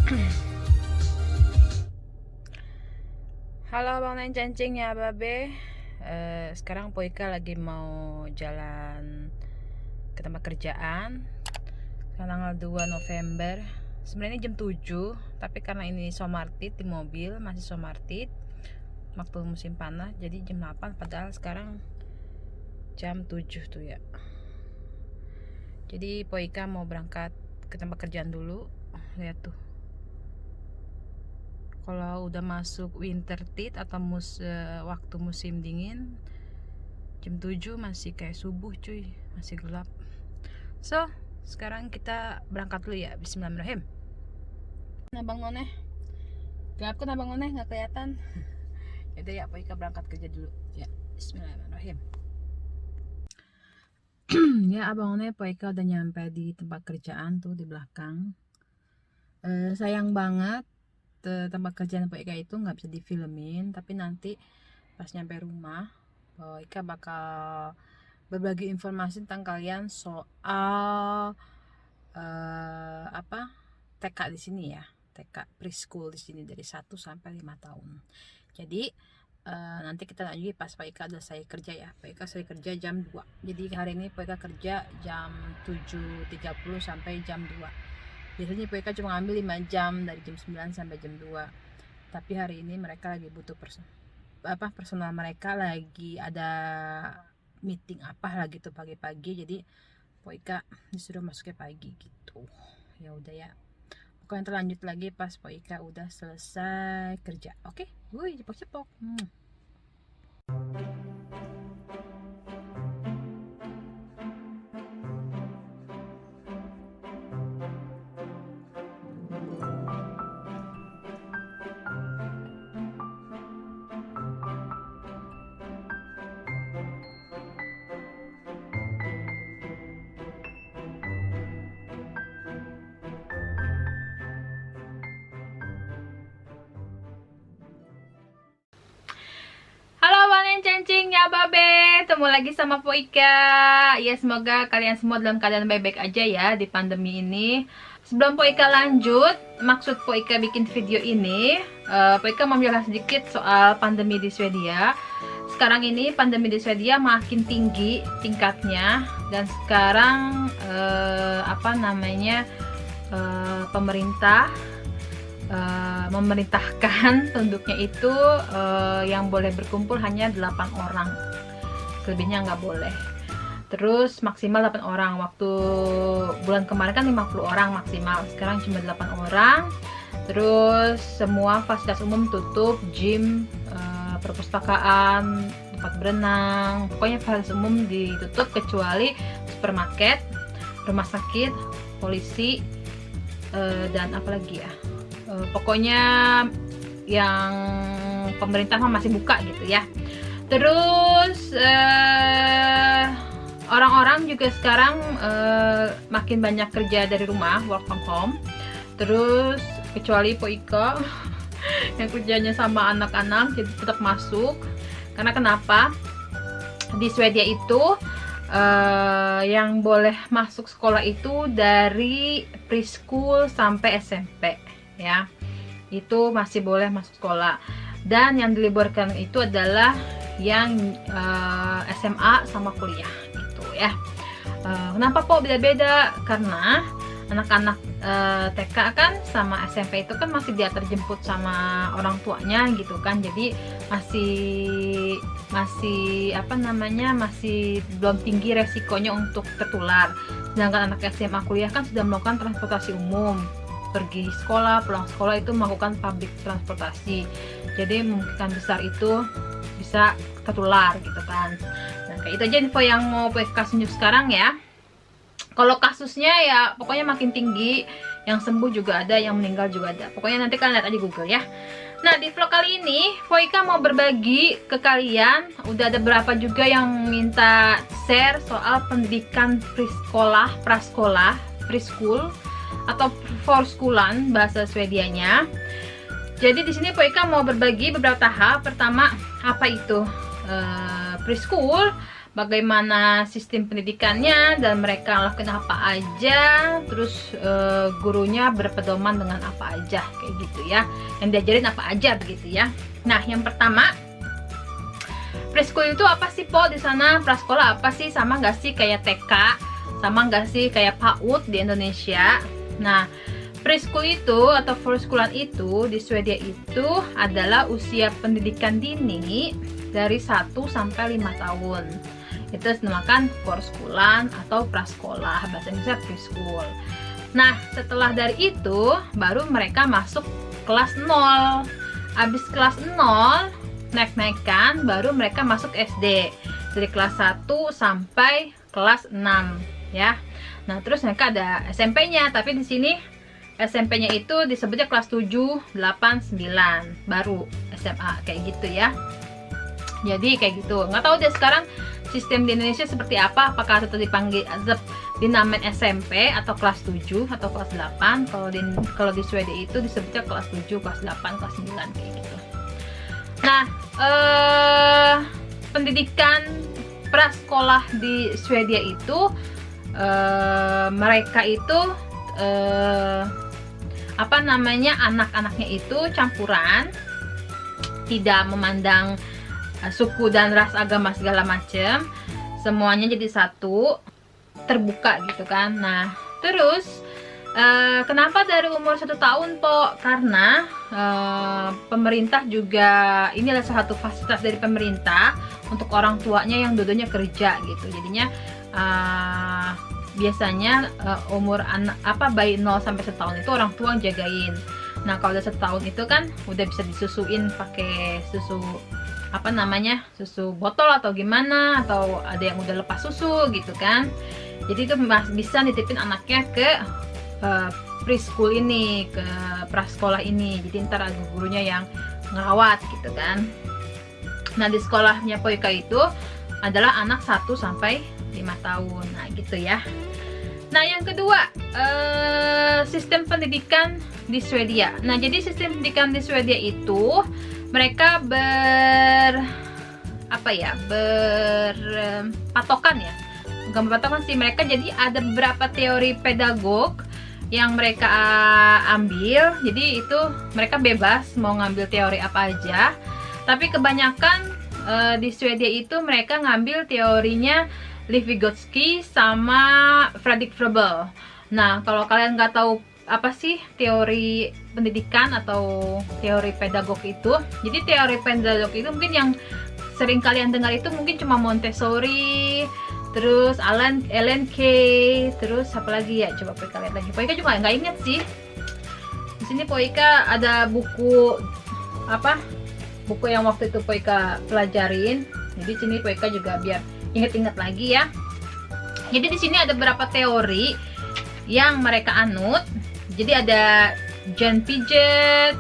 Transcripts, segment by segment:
Halo Bang Neng Cancing ya Babe. Sekarang Poika lagi mau jalan ke tempat kerjaan. Tanggal 2 November. Sebenarnya jam 7, tapi karena ini somartit di mobil, masih somartit waktu musim panas, jadi jam 8, padahal sekarang jam 7 tuh ya. Jadi Poika mau berangkat ke tempat kerjaan dulu. Lihat tuh, kalau udah masuk winter tit atau waktu musim dingin, jam 7 masih kayak subuh cuy, masih gelap. So, sekarang kita berangkat dulu ya. Bismillahirrahmanirrahim. Abang Noneh, gelap kan Abang Noneh, nggak kelihatan. Yaudah ya, Poika berangkat kerja dulu ya. Bismillahirrahmanirrahim. Ya Abang Noneh, Poika udah nyampe di tempat kerjaan tuh di belakang. Sayang banget tempat kerjaan Poika itu nggak bisa difilmin, tapi nanti pas nyampe rumah Poika bakal berbagi informasi tentang kalian soal TK di sini ya, TK preschool di sini dari 1 sampai 5 tahun. Jadi nanti kita lanjut pas Pak Ika udah saya kerja ya. Pak Ika saya kerja jam 2. Jadi hari ini Pak Ika kerja jam 7.30 sampai jam 2. Biasanya Pak Ika cuma ngambil 5 jam dari jam 9 sampai jam 2. Tapi hari ini mereka lagi butuh personal mereka lagi ada meeting apa lah gitu pagi-pagi, jadi Poika disuruh masuknya pagi gitu. Ya udah ya, pokoknya terlanjut lagi pas Poika udah selesai kerja. Oke, wih cepok-cepok. Halo Bang Cencing ya Babe, ketemu lagi sama Poika. Ya semoga kalian semua dalam keadaan baik-baik aja ya di pandemi ini. Sebelum Poika lanjut, maksud Poika bikin video ini, Poika mau menjelaskan sedikit soal pandemi di Swedia. Sekarang ini pandemi di Swedia makin tinggi tingkatnya, dan sekarang pemerintah memerintahkan penduduknya itu yang boleh berkumpul hanya 8 orang, selebihnya nggak boleh. Terus maksimal 8 orang. Waktu bulan kemarin kan 50 orang maksimal, sekarang cuma 8 orang. Terus semua fasilitas umum tutup, gym, perpustakaan, tempat berenang, pokoknya fasilitas umum ditutup kecuali supermarket, rumah sakit, polisi, dan apa lagi ya, pokoknya yang pemerintah masih buka gitu ya. Terus orang-orang juga sekarang makin banyak kerja dari rumah, work from home. Terus kecuali Poika yang kerjanya sama anak-anak, jadi tetap masuk. Karena kenapa? Di Swedia itu yang boleh masuk sekolah itu dari preschool sampai SMP ya, itu masih boleh masuk sekolah. Dan yang diliburkan itu adalah yang SMA sama kuliah gitu ya. Kenapa kok beda-beda? Karena anak-anak TK kan sama SMP itu kan masih diantar jemput sama orang tuanya gitu kan, jadi masih belum tinggi resikonya untuk tertular. Sedangkan anak SMA kuliah kan sudah melakukan transportasi umum, pergi sekolah, pulang sekolah itu melakukan public transportasi, jadi mungkin besar itu bisa tertular gitu kan. Nah kayak itu aja info yang mau kasih sekarang ya. Kalau kasusnya ya pokoknya makin tinggi, yang sembuh juga ada, yang meninggal juga ada. Pokoknya nanti kalian lihat aja Google ya. Nah di vlog kali ini Poika mau berbagi ke kalian, udah ada berapa juga yang minta share soal pendidikan prasekolah, preschool atau forskoolan bahasa Swedianya. Jadi di sini Poika mau berbagi beberapa tahap. Pertama, apa itu preschool? bagaimana sistem pendidikannya dan mereka lakukan apa aja, terus gurunya berpedoman dengan apa aja kayak gitu ya, yang diajarin apa aja begitu ya. Nah, yang pertama, preschool itu apa sih Po di sana? Prasekolah apa sih? Sama nggak sih kayak TK? Sama nggak sih kayak PAUD di Indonesia? Nah, preschool itu atau preschoolan itu di Swedia itu adalah usia pendidikan dini dari 1 sampai 5 tahun. Itu dinamakan preschoolan atau prasekolah, bahasa Indonesia preschool. Nah, setelah dari itu baru mereka masuk kelas 0. Habis kelas 0 naik-naikan baru mereka masuk SD dari kelas 1 sampai kelas 6 ya. Nah, terus mereka ada SMP-nya, tapi di sini SMP-nya itu disebutnya kelas 7, 8, 9 baru SMA kayak gitu ya. Jadi kayak gitu. Nggak tahu deh sekarang sistem di Indonesia seperti apa, apakah tetap dinamain SMP atau kelas 7 atau kelas 8. Kalau di Swedia itu disebutnya kelas 7, kelas 8, kelas 9 kayak gitu. Nah, pendidikan prasekolah di Swedia itu mereka itu apa namanya, anak-anaknya itu campuran, tidak memandang suku dan ras, agama segala macam, semuanya jadi satu, terbuka gitu kan. Nah, terus kenapa dari umur 1 tahun Po? Karena pemerintah juga, ini adalah salah satu fasilitas dari pemerintah untuk orang tuanya yang dulunya kerja gitu. Jadinya biasanya umur anak bayi 0 sampai 1 tahun itu orang tua jagain. Nah, kalau udah 1 tahun itu kan udah bisa disusuin pakai susu susu botol atau gimana, atau ada yang udah lepas susu gitu kan. Jadi itu bisa nitipin anaknya ke preschool ini, ke prasekolah ini. Jadi ntar ada gurunya yang ngerawat gitu kan. Nah, di sekolahnya Poika itu adalah anak 1 sampai 5 tahun. Nah, gitu ya. Nah, yang kedua, sistem pendidikan di Swedia. Nah, jadi sistem pendidikan di Swedia itu mereka berpatokan ya, bukan berpatokan sih, mereka jadi ada beberapa teori pedagog yang mereka ambil. Jadi itu mereka bebas mau ngambil teori apa aja, tapi kebanyakan di Swedia itu mereka ngambil teorinya Leif Vygotsky sama Fredrik Froebel. Nah, kalau kalian nggak tahu apa sih teori pendidikan atau teori pedagog itu, jadi teori pedagog itu mungkin yang sering kalian dengar itu mungkin cuma Montessori, terus Ellen Key, terus apa lagi ya, coba Poika lihat lagi. Poika juga nggak inget sih. Di sini Poika ada buku buku yang waktu itu Poika pelajarin. Jadi sini Poika juga biar inget-inget lagi ya. Jadi di sini ada beberapa teori yang mereka anut. Jadi ada Jan Piaget,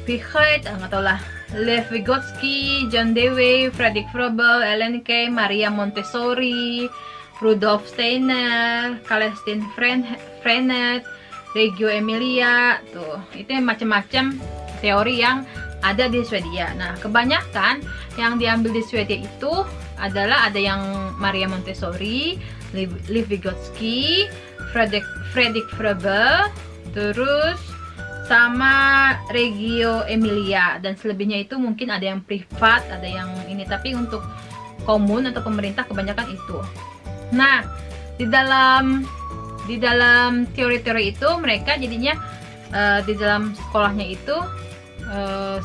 nggak tahu lah, Leif Vygotsky, John Dewey, Fredrik Froebel, Ellen Key, Maria Montessori, Rudolf Steiner, Celestine Freinet, Reggio Emilia. Tuh, itu macam-macam teori yang ada di Swedia. Nah, kebanyakan yang diambil di Swedia itu adalah ada yang Maria Montessori, Leif Vygotsky, Fredrik Froebel, terus sama Reggio Emilia, dan selebihnya itu mungkin ada yang privat, ada yang ini, tapi untuk komun atau pemerintah kebanyakan itu. Nah, di dalam teori-teori itu mereka jadinya di dalam sekolahnya itu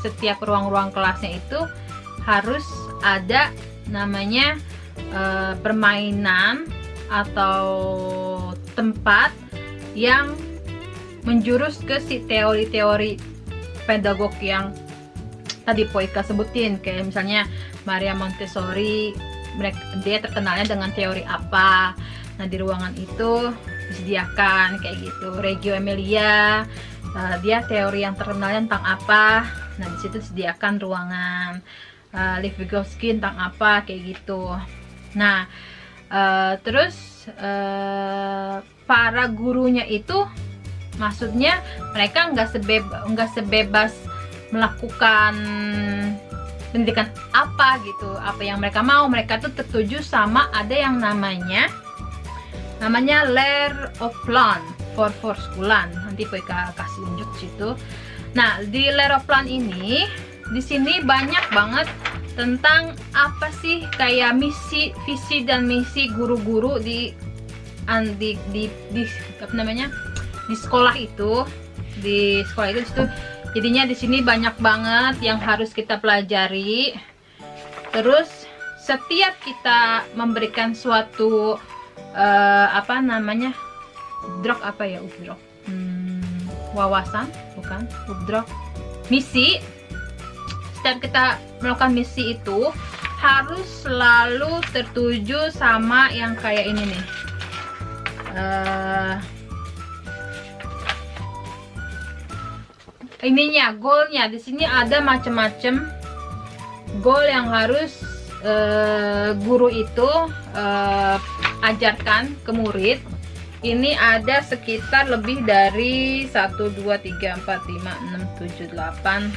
setiap ruang-ruang kelasnya itu harus ada namanya permainan atau tempat yang menjurus ke si teori-teori pedagog yang tadi Poika sebutin. Kayak misalnya Maria Montessori, dia terkenalnya dengan teori apa. Nah, di ruangan itu disediakan kayak gitu. Reggio Emilia, dia teori yang terkenalnya tentang apa. Nah, di situ disediakan ruangan. Leif Vygotsky tentang apa kayak gitu. Nah, terus para gurunya itu, maksudnya mereka nggak sebebas melakukan pendidikan apa gitu, apa yang mereka mau. Mereka tuh tertuju sama ada yang namanya Lair of Plan for schoolan. Nanti Poika kasih unjuk situ. Nah, di Lair of Plan ini, di sini banyak banget tentang apa sih kayak misi, visi dan misi guru-guru di apa namanya, di sekolah itu. Di sekolah itu jadinya di sini banyak banget yang harus kita pelajari. Terus setiap kita memberikan suatu apa namanya, wawasan, bukan misi. Setiap kita melakukan misi itu harus selalu tertuju sama yang kayak ini nih, ininya, goalnya. Di sini ada macam-macam goal yang harus guru itu ajarkan ke murid. Ini ada sekitar lebih dari 1, 2, 3, 4, 5, 6, 7, 8,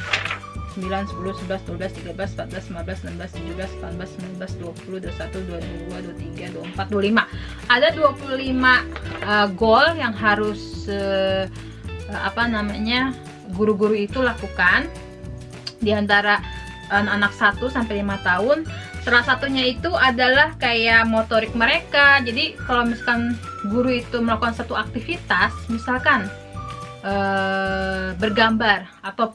9, 10, 11, 12, 13, 14, 15, 16, 17, 18, 19, 20, 21, 22, 23, 24, 25. Ada 25 goal yang harus apa namanya, guru-guru itu lakukan di antara anak-anak 1 sampai 5 tahun. Salah satunya itu adalah kayak motorik mereka. Jadi kalau misalkan guru itu melakukan satu aktivitas, misalkan bergambar atau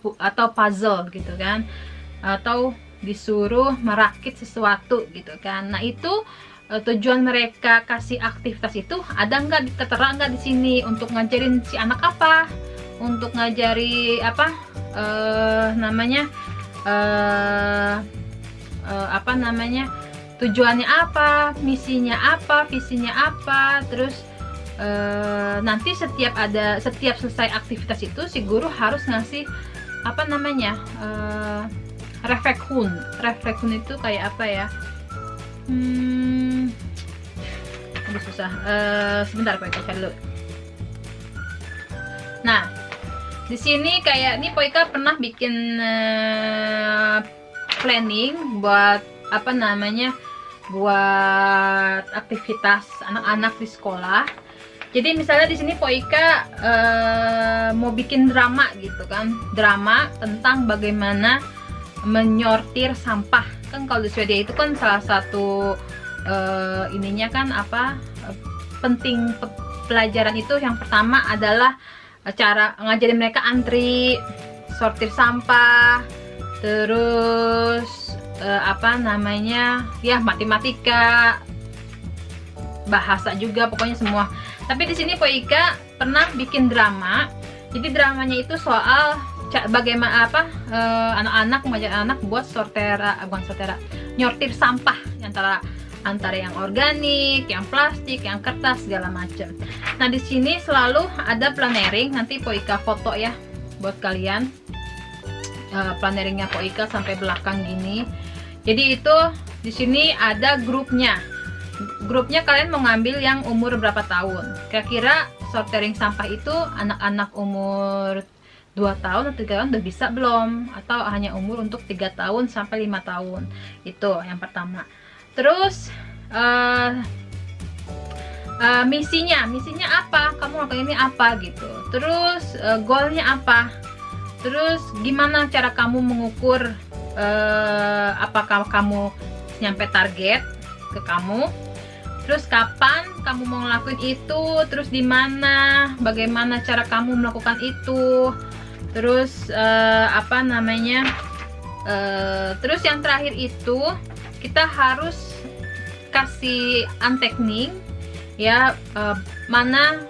puzzle gitu kan, atau disuruh merakit sesuatu gitu kan. Nah, itu tujuan mereka kasih aktivitas itu ada nggak, tertera nggak di sini, untuk ngajarin si anak apa, untuk ngajari apa namanya, apa namanya, tujuannya apa, misinya apa, visinya apa. Terus nanti setiap selesai aktivitas itu si guru harus ngasih apa namanya, reflekhun itu kayak apa ya, aduh susah, sebentar Poika cari dulu. Nah, di sini kayak ini Poika pernah bikin planning buat apa namanya, buat aktivitas anak-anak di sekolah. Jadi misalnya di sini Poika mau bikin drama gitu kan, drama tentang bagaimana menyortir sampah. Kan kalau di Swedia itu kan salah satu ininya kan apa, penting pelajaran itu yang pertama adalah cara ngajarin mereka antri, sortir sampah, terus apa namanya ya, matematika, bahasa juga, pokoknya semua. Tapi di sini Poika pernah bikin drama. Jadi dramanya itu soal bagaimana apa anak-anak mengajar anak buat nyortir sampah antara yang organik, yang plastik, yang kertas, segala macam. Nah, di sini selalu ada plannering. Nanti Poika foto ya buat kalian. Planneringnya Poika sampai belakang gini. Jadi itu di sini ada grupnya. Grupnya kalian mau ngambil yang umur berapa tahun. Kira-kira sortering sampah itu anak-anak umur 2 tahun atau 3 tahun udah bisa belum? Atau hanya umur untuk 3 tahun sampai 5 tahun. Itu yang pertama. Terus misinya apa? Kamu lakukan ini apa gitu. Terus goalnya apa? Terus gimana cara kamu mengukur apakah kamu nyampe target ke kamu? Terus kapan kamu mau ngelakuin itu? Terus di mana? Bagaimana cara kamu melakukan itu? Terus apa namanya? Terus yang terakhir itu kita harus kasih antekning ya, mana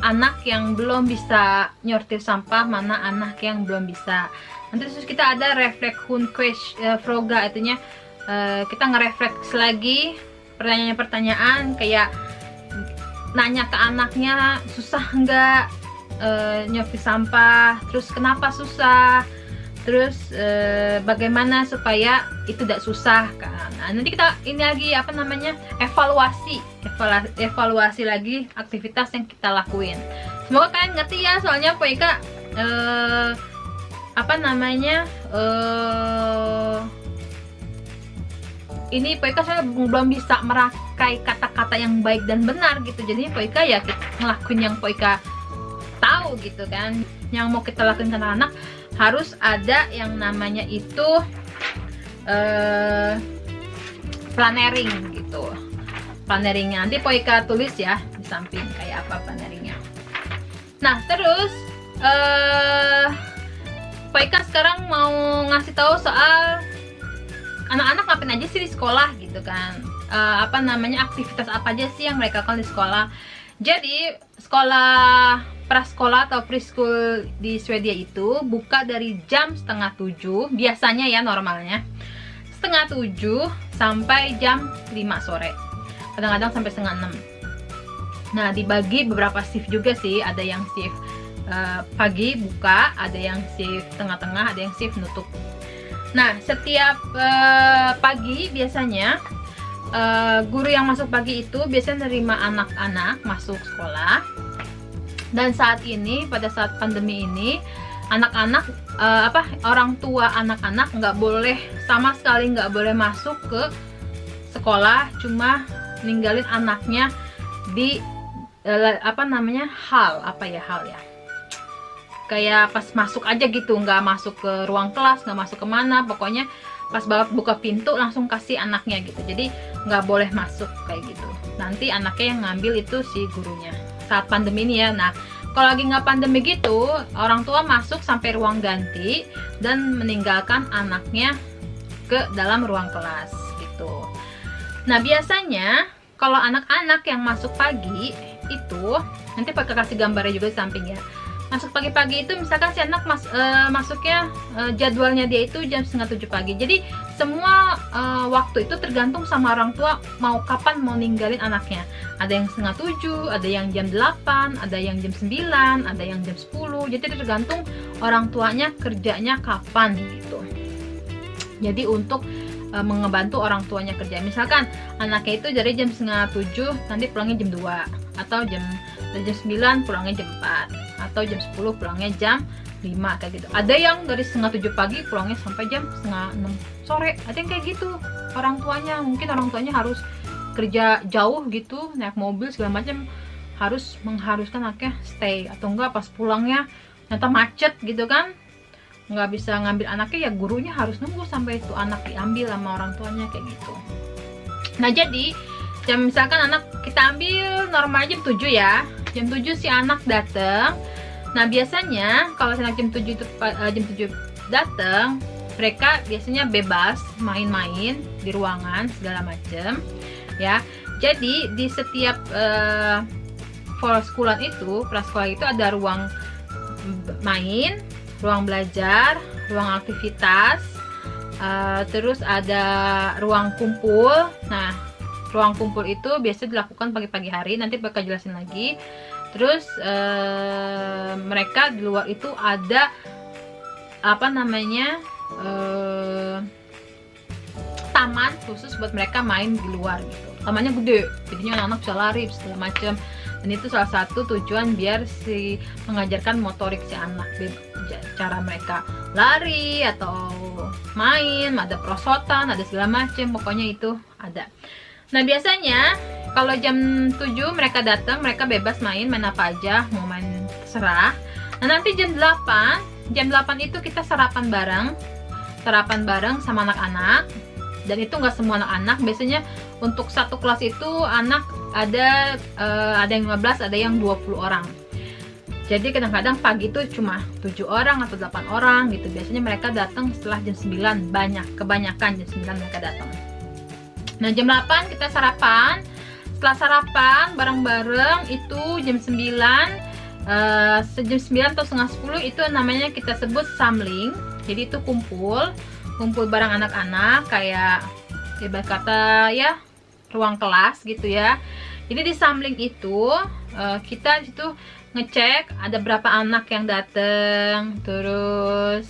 anak yang belum bisa nyortir sampah, mana anak yang belum bisa. Nanti terus kita ada reflekhun fråga, artinya kita ngerefleks lagi pertanyaan-pertanyaan, kayak nanya ke anaknya, susah nggak nyortir sampah, terus kenapa susah, terus bagaimana supaya itu tidak susah kan. Nah, nanti kita ini lagi apa namanya, evaluasi lagi aktivitas yang kita lakuin. Semoga kalian ngerti ya, soalnya Poika apa namanya ini Poika saya belum bisa merakai kata-kata yang baik dan benar gitu. Jadi Poika ya ngelakuin yang Poika tahu gitu kan. Yang mau kita lakuin ke anak-anak harus ada yang namanya itu plannering gitu. Planneringnya nanti Poika tulis ya di samping kayak apa planneringnya. Nah terus Poika sekarang mau ngasih tahu soal anak-anak ngapain aja sih di sekolah gitu kan. Apa namanya, aktivitas apa aja sih yang mereka lakukan di sekolah. Jadi sekolah prasekolah atau preschool di Swedia itu buka dari jam 6:30 biasanya ya, normalnya 6:30 sampai jam 5 sore, kadang-kadang sampai 5:30. Nah dibagi beberapa shift juga sih, ada yang shift pagi buka, ada yang shift tengah-tengah, ada yang shift nutup. Nah setiap pagi biasanya guru yang masuk pagi itu biasanya nerima anak-anak masuk sekolah. Dan saat ini, pada saat pandemi ini, anak-anak orang tua anak-anak nggak boleh, sama sekali nggak boleh masuk ke sekolah, cuma ninggalin anaknya di hal ya, kayak pas masuk aja gitu, nggak masuk ke ruang kelas, nggak masuk kemana, pokoknya pas banget buka pintu langsung kasih anaknya gitu. Jadi nggak boleh masuk kayak gitu, nanti anaknya yang ngambil itu si gurunya saat pandemi ini ya. Nah kalau lagi nggak pandemi gitu, orang tua masuk sampai ruang ganti dan meninggalkan anaknya ke dalam ruang kelas gitu. Nah biasanya kalau anak-anak yang masuk pagi itu, nanti pakai kasih gambarnya juga di samping ya. Masuk pagi-pagi itu misalkan si anak masuknya jadwalnya dia itu jam 6:30 pagi. Jadi semua waktu itu tergantung sama orang tua mau kapan mau ninggalin anaknya. Ada yang 6:30, ada yang jam 8, ada yang jam 9, ada yang jam 10. Jadi tergantung orang tuanya kerjanya kapan gitu. Jadi untuk mengebantu orang tuanya kerja, misalkan anaknya itu dari jam 6:30 nanti pulangnya jam 2, atau jam 9 pulangnya jam 4, atau jam 10 pulangnya jam 5 kayak gitu. Ada yang dari 6:30 pagi pulangnya sampai jam 5:30 sore. Ada yang kayak gitu. Orang tuanya harus kerja jauh gitu, naik mobil segala macam, harus mengharuskan anaknya stay, atau enggak pas pulangnya ternyata macet gitu kan, nggak bisa ngambil anaknya, ya gurunya harus nunggu sampai itu anak diambil sama orang tuanya kayak gitu. Nah jadi jam, misalkan anak kita ambil normal jam 7 ya, jam 7 si anak datang. Nah biasanya kalau anak jam 7 itu jam 7 datang, mereka biasanya bebas main-main di ruangan segala macem ya. Jadi di setiap prasekolah itu ada ruang main, ruang belajar, ruang aktivitas, terus ada ruang kumpul. Nah ruang kumpul itu biasa dilakukan pagi-pagi hari, nanti bakal jelasin lagi. Terus mereka di luar itu ada taman khusus buat mereka main di luar gitu. Tamannya gede, jadinya anak-anak bisa lari segala macam. Dan itu salah satu tujuan biar mengajarkan motorik si anak, cara mereka lari atau main, ada perosotan, ada segala macam, pokoknya itu ada. Nah biasanya kalau jam 7 mereka datang, mereka bebas main apa aja, mau main terserah. Nah nanti jam 8 itu kita sarapan bareng sama anak-anak. Dan itu nggak semua anak-anak, biasanya untuk satu kelas itu anak ada yang 15, ada yang 20 orang. Jadi kadang-kadang pagi itu cuma 7 orang atau 8 orang gitu. Biasanya mereka datang setelah jam 9, kebanyakan jam 9 mereka datang. Nah jam 8 kita sarapan. Setelah sarapan bareng-bareng itu jam 9, jam 9 atau setengah 10 itu namanya kita sebut samling. Jadi itu kumpul bareng anak-anak, kayak ibarat kata ya ruang kelas gitu ya. Jadi di samling itu kita itu ngecek ada berapa anak yang datang, terus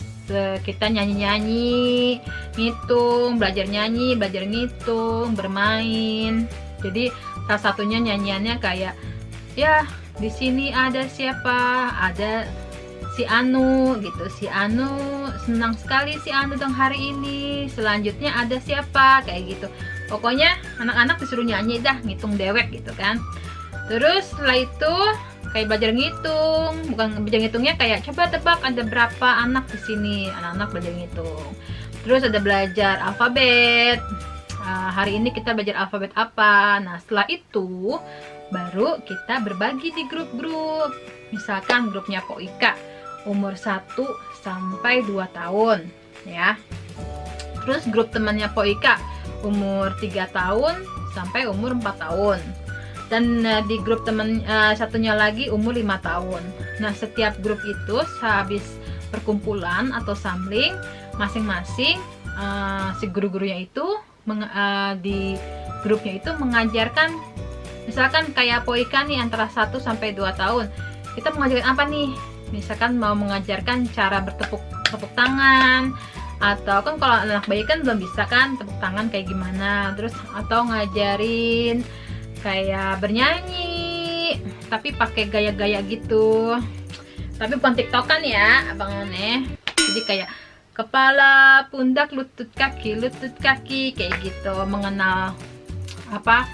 kita nyanyi-nyanyi, ngitung, belajar nyanyi, belajar ngitung, bermain. Jadi salah satunya nyanyiannya kayak ya di sini ada siapa, ada si Anu gitu, si Anu senang sekali si Anu dong hari ini, selanjutnya ada siapa, kayak gitu. Pokoknya anak-anak disuruh nyanyi dah, ngitung dewek gitu kan. Terus setelah itu kayak belajar ngitung, bukan belajar ngitungnya kayak coba tebak ada berapa anak di sini, anak-anak belajar ngitung. Terus ada belajar alfabet. Hari ini kita belajar alfabet apa. Nah setelah itu baru kita berbagi di grup-grup. Misalkan grupnya Po Ika umur 1 sampai 2 tahun ya. Terus grup temannya Po Ika umur 3 tahun sampai umur 4 tahun. Dan di grup teman satunya lagi umur 5 tahun. Nah setiap grup itu sehabis perkumpulan atau samling, masing-masing si guru-gurunya itu di grupnya itu mengajarkan, misalkan kayak Po Ika nih antara 1 sampai 2 tahun, kita mengajarkan apa nih? Misalkan mau mengajarkan cara bertepuk tangan, atau kan kalau anak bayi kan belum bisa kan tepuk tangan kayak gimana, terus atau ngajarin kayak bernyanyi tapi pakai gaya-gaya gitu, tapi bukan tiktokan ya abang Aneh. Jadi kayak kepala, pundak, lutut kaki kayak gitu, mengenal apa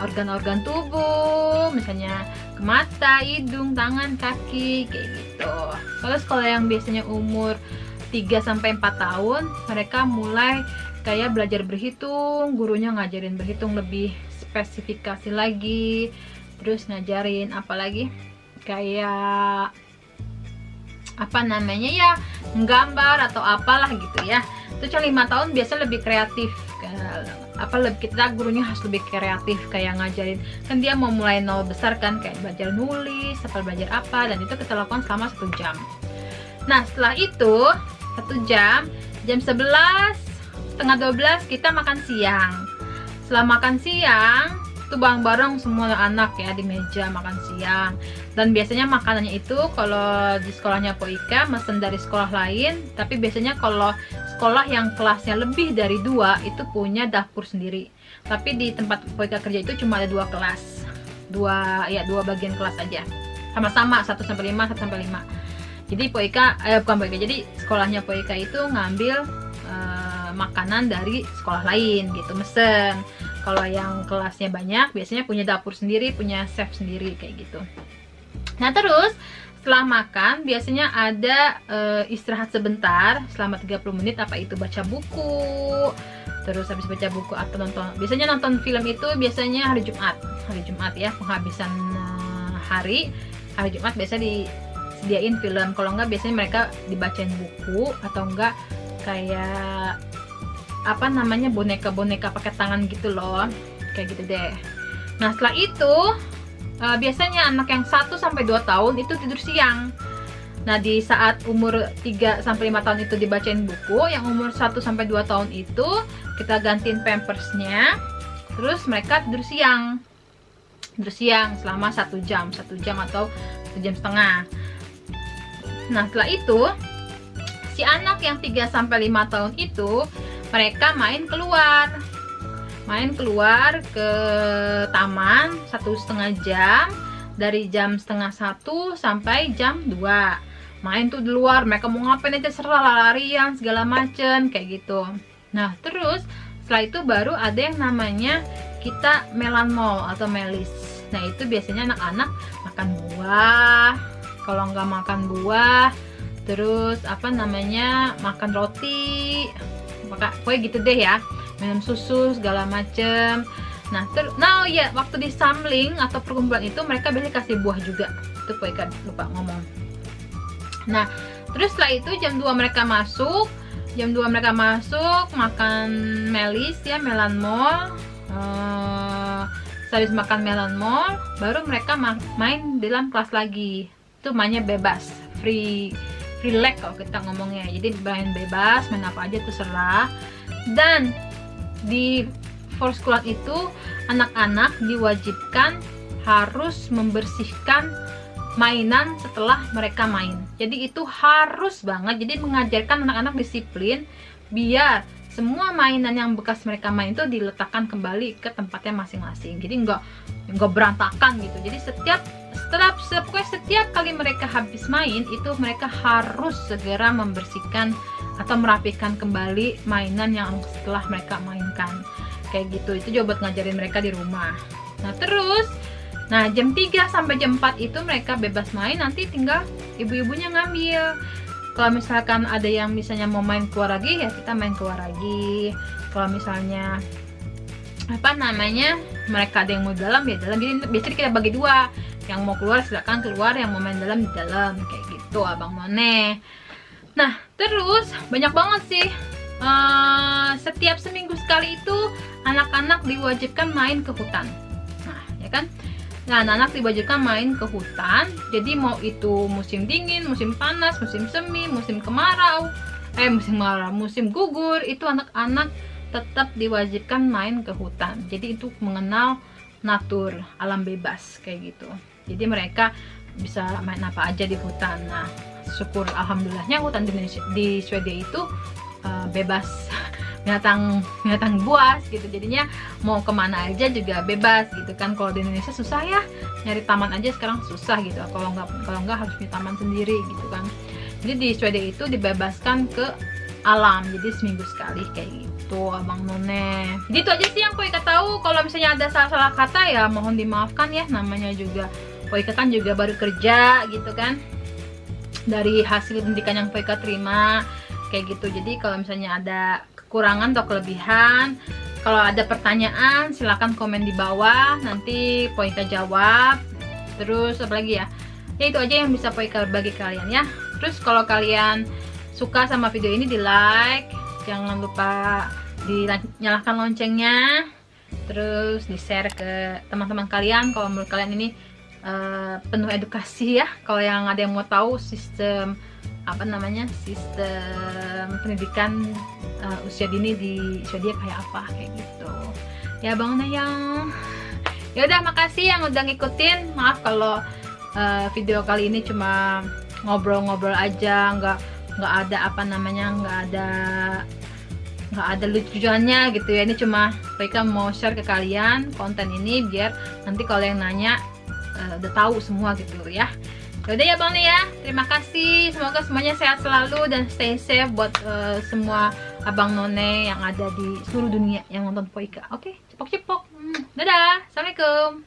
organ-organ tubuh, misalnya ke mata, hidung, tangan, kaki kayak gitu. Kalau sekolah yang biasanya umur 3 sampai 4 tahun, mereka mulai kayak belajar berhitung, gurunya ngajarin berhitung lebih spesifikasi lagi, terus ngajarin apalagi kayak apa namanya ya, nggambar atau apalah gitu ya. Itu cuma 5 tahun biasa lebih kreatif, kita gurunya harus lebih kreatif kayak ngajarin, kan dia mau mulai nol besar kan, kayak belajar nulis, belajar apa, dan itu kita lakukan selama 1 jam. Nah setelah itu 1 jam 11, setengah 12 kita makan siang. Setelah makan siang itu bareng-bareng semua anak ya di meja makan siang. Dan biasanya makanannya itu kalau di sekolahnya Po Ika mesen dari sekolah lain, tapi biasanya kalau sekolah yang kelasnya lebih dari 2 itu punya dapur sendiri. Tapi di tempat Po Ika kerja itu cuma ada 2 kelas, 2 bagian kelas aja, sama-sama 1 sampai 5, 1 sampai 5. Jadi Po Ika bukan Po Ika, jadi sekolahnya Po Ika itu ngambil makanan dari sekolah lain gitu, mesen. Kalau yang kelasnya banyak biasanya punya dapur sendiri, punya chef sendiri kayak gitu. Nah terus setelah makan biasanya ada istirahat sebentar selama 30 menit, apa itu baca buku. Terus habis baca buku atau biasanya nonton film itu biasanya hari Jumat ya, penghabisan hari Jumat biasa disediain film. Kalau enggak biasanya mereka dibacain buku, atau enggak kayak apa namanya, boneka-boneka pakai tangan gitu loh, kayak gitu deh. Nah setelah itu biasanya anak yang 1 sampai 2 tahun itu tidur siang. Nah di saat umur 3 sampai 5 tahun itu dibacain buku, yang umur 1 sampai 2 tahun itu kita gantiin pampersnya, terus mereka tidur siang selama 1 jam atau 1 jam setengah. Nah setelah itu si anak yang 3 sampai 5 tahun itu mereka main keluar ke taman 1,5 jam, dari jam setengah 1 sampai jam 2. Main tuh di luar, mereka mau ngapain aja serah, larian segala macem kayak gitu. Nah terus setelah itu baru ada yang namanya kita melan mall atau melis. Nah itu biasanya anak-anak makan buah, kalau nggak makan buah terus apa namanya makan roti, pokoknya gitu deh ya, minum susu segala macem. Nah ya waktu di samling atau perkumpulan itu mereka biasanya kasih buah juga, itu pokoknya lupa ngomong. Nah terus setelah itu jam 2 mereka masuk makan melis ya, melan mall. Habis makan melan mall baru mereka main di dalam kelas lagi. Itu mainnya bebas, free leg kalau kita ngomongnya. Jadi main bebas, main apa aja terserah. Dan di force school itu anak-anak diwajibkan harus membersihkan mainan setelah mereka main. Jadi itu harus banget. Jadi mengajarkan anak-anak disiplin biar semua mainan yang bekas mereka main itu diletakkan kembali ke tempatnya masing-masing. Jadi nggak berantakan gitu. Jadi setiap pokoknya setiap kali mereka habis main itu mereka harus segera membersihkan atau merapikan kembali mainan yang setelah mereka mainkan kayak gitu. Itu juga buat ngajarin mereka di rumah. Nah terus jam 3 sampai jam 4 itu mereka bebas main, nanti tinggal ibu-ibunya ngambil. Kalau misalkan ada yang misalnya mau main keluar lagi, ya kita main keluar lagi. Kalau misalnya mereka ada yang mau dalam, ya dalam. Jadi biasanya kita bagi dua, yang mau keluar silakan keluar, yang mau main dalam di dalam, kayak gitu Abang None. Nah terus banyak banget sih, setiap seminggu sekali itu anak-anak diwajibkan main ke hutan. Nah ya kan, anak-anak diwajibkan main ke hutan. Jadi mau itu musim dingin, musim panas, musim semi, musim kemarau, musim gugur, itu anak-anak tetap diwajibkan main ke hutan. Jadi itu mengenal natur, alam bebas kayak gitu. Jadi mereka bisa main apa aja di hutan. Nah syukur alhamdulillahnya hutan di Swedia itu bebas binatang buas gitu. Jadinya mau kemana aja juga bebas gitu kan. Kalau di Indonesia susah ya, nyari taman aja sekarang susah gitu. Kalau nggak harus punya taman sendiri gitu kan. Jadi di Swedia itu dibebaskan ke alam, jadi seminggu sekali kayak gitu Abang None. Jadi itu aja sih yang Poika tahu. Kalau misalnya ada salah-salah kata ya mohon dimaafkan ya, namanya juga Poika kan juga baru kerja gitu kan, dari hasil pendidikan yang Poika terima kayak gitu. Jadi kalau misalnya ada kekurangan atau kelebihan, kalau ada pertanyaan silakan komen di bawah, nanti Poika jawab. Terus apa lagi ya, itu aja yang bisa Poika bagi kalian ya. Terus kalau kalian suka sama video ini, di like, jangan lupa dinyalakan loncengnya, terus di share ke teman-teman kalian kalau menurut kalian ini penuh edukasi ya. Kalau yang ada yang mau tahu sistem sistem pendidikan usia dini di Swedia kayak apa kayak gitu ya Bang Nayang. Ya udah, makasih yang udah ngikutin. Maaf kalau video kali ini cuma ngobrol-ngobrol aja, nggak ada nggak ada lucuannya gitu ya. Ini cuma mereka mau share ke kalian konten ini biar nanti kalau yang nanya udah tahu semua gitu ya. Yaudah ya Bang nih ya, terima kasih, semoga semuanya sehat selalu dan stay safe buat semua Abang None yang ada di seluruh dunia yang nonton Poika. Oke, cepok-cepok. Dadah, assalamualaikum.